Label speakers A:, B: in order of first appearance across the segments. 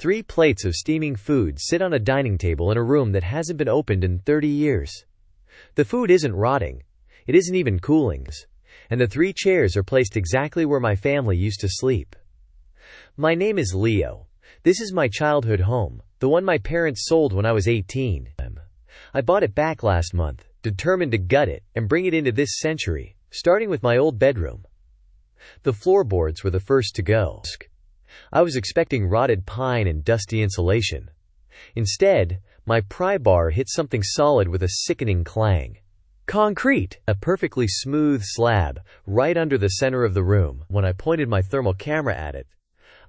A: 3 plates of steaming food sit on a dining table in a room that hasn't been opened in 30 years. The food isn't rotting. It isn't even cooling. And the 3 chairs are placed exactly where my family used to sleep. My name is Leo. This is my childhood home, the one my parents sold when I was 18. I bought it back last month, determined to gut it and bring it into this century, starting with my old bedroom. The floorboards were the first to go. I was expecting rotted pine and dusty insulation. Instead, my pry bar hit something solid with a sickening clang. Concrete, a perfectly smooth slab, right under the center of the room. When I pointed my thermal camera at it,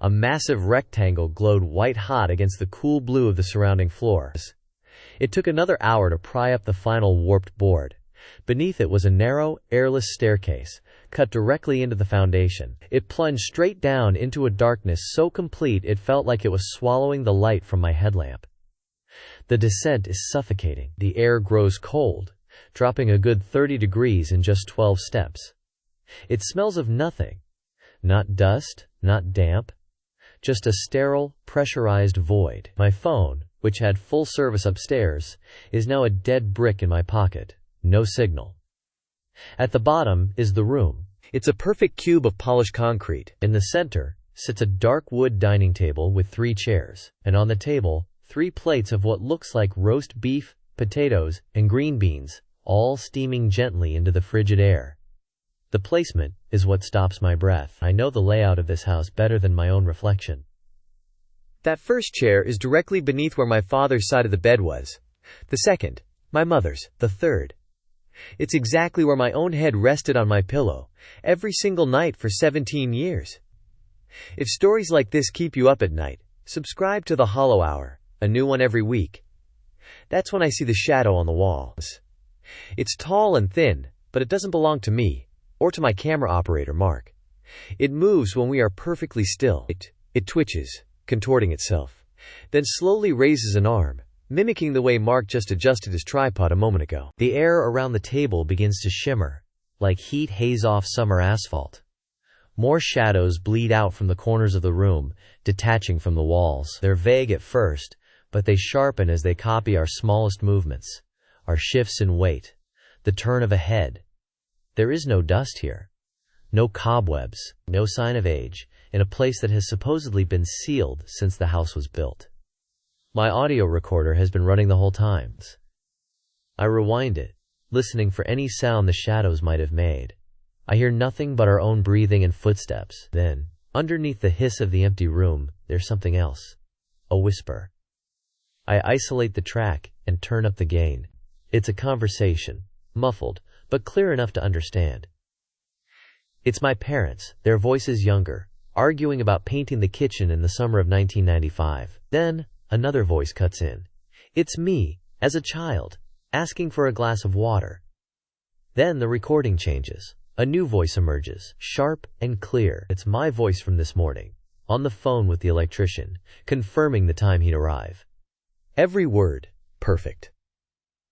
A: a massive rectangle glowed white-hot against the cool blue of the surrounding floor. It took another hour to pry up the final warped board. Beneath it was a narrow, airless staircase, cut directly into the foundation. It plunged straight down into a darkness so complete it felt like it was swallowing the light from my headlamp. The descent is suffocating. The air grows cold, dropping a good 30 degrees in just 12 steps. It smells of nothing. Not dust, not damp, just a sterile, pressurized void. My phone, which had full service upstairs, is now a dead brick in my pocket. No signal. At the bottom is the room. It's a perfect cube of polished concrete. In the center sits a dark wood dining table with 3 chairs, and on the table, 3 plates of what looks like roast beef, potatoes, and green beans, all steaming gently into the frigid air. The placement is what stops my breath. I know the layout of this house better than my own reflection. That first chair is directly beneath where my father's side of the bed was. The second, my mother's, the third. It's exactly where my own head rested on my pillow, every single night for 17 years. If stories like this keep you up at night, subscribe to The Hollow Hour, a new one every week. That's when I see the shadow on the walls. It's tall and thin, but it doesn't belong to me, or to my camera operator, Mark. It moves when we are perfectly still. It twitches, contorting itself, then slowly raises an arm, mimicking the way Mark just adjusted his tripod a moment ago. The air around the table begins to shimmer, like heat haze off summer asphalt. More shadows bleed out from the corners of the room, detaching from the walls. They're vague at first, but they sharpen as they copy our smallest movements, our shifts in weight, the turn of a head. There is no dust here, no cobwebs, no sign of age, in a place that has supposedly been sealed since the house was built. My audio recorder has been running the whole time. I rewind it, listening for any sound the shadows might have made. I hear nothing but our own breathing and footsteps. Then, underneath the hiss of the empty room, there's something else. A whisper. I isolate the track and turn up the gain. It's a conversation, muffled, but clear enough to understand. It's my parents, their voices younger, arguing about painting the kitchen in the summer of 1995. Then, another voice cuts in. It's me, as a child, asking for a glass of water. Then the recording changes. A new voice emerges, sharp and clear. It's my voice from this morning, on the phone with the electrician, confirming the time he'd arrive. Every word, perfect.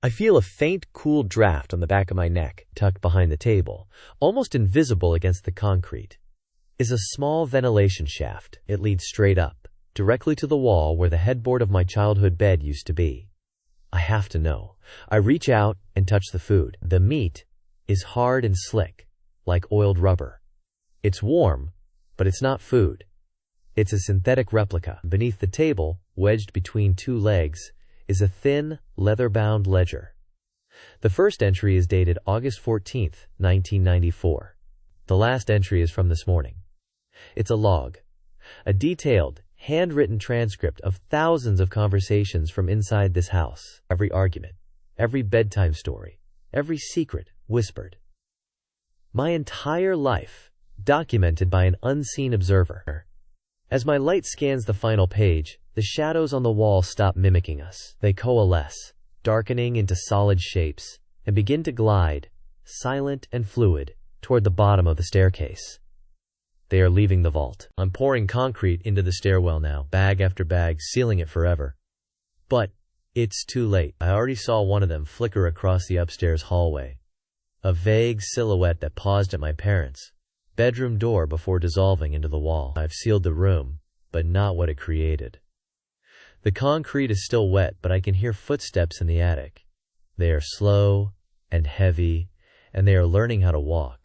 A: I feel a faint, cool draft on the back of my neck, tucked behind the table, almost invisible against the concrete. Is a small ventilation shaft. It leads straight up, directly to the wall where the headboard of my childhood bed used to be. I have to know. I reach out and touch the food. The meat is hard and slick, like oiled rubber. It's warm, but it's not food. It's a synthetic replica. Beneath the table, wedged between 2 legs, is a thin, leather-bound ledger. The first entry is dated August 14, 1994. The last entry is from this morning. It's a log, a detailed, handwritten transcript of thousands of conversations from inside this house. Every argument, every bedtime story, every secret whispered. My entire life, documented by an unseen observer. As my light scans the final page, the shadows on the wall stop mimicking us. They coalesce, darkening into solid shapes, and begin to glide, silent and fluid, toward the bottom of the staircase. They are leaving the vault. I'm pouring concrete into the stairwell now, bag after bag, sealing it forever. But it's too late. I already saw one of them flicker across the upstairs hallway. A vague silhouette that paused at my parents' bedroom door before dissolving into the wall. I've sealed the room, but not what it created. The concrete is still wet, but I can hear footsteps in the attic. They are slow and heavy, and they are learning how to walk.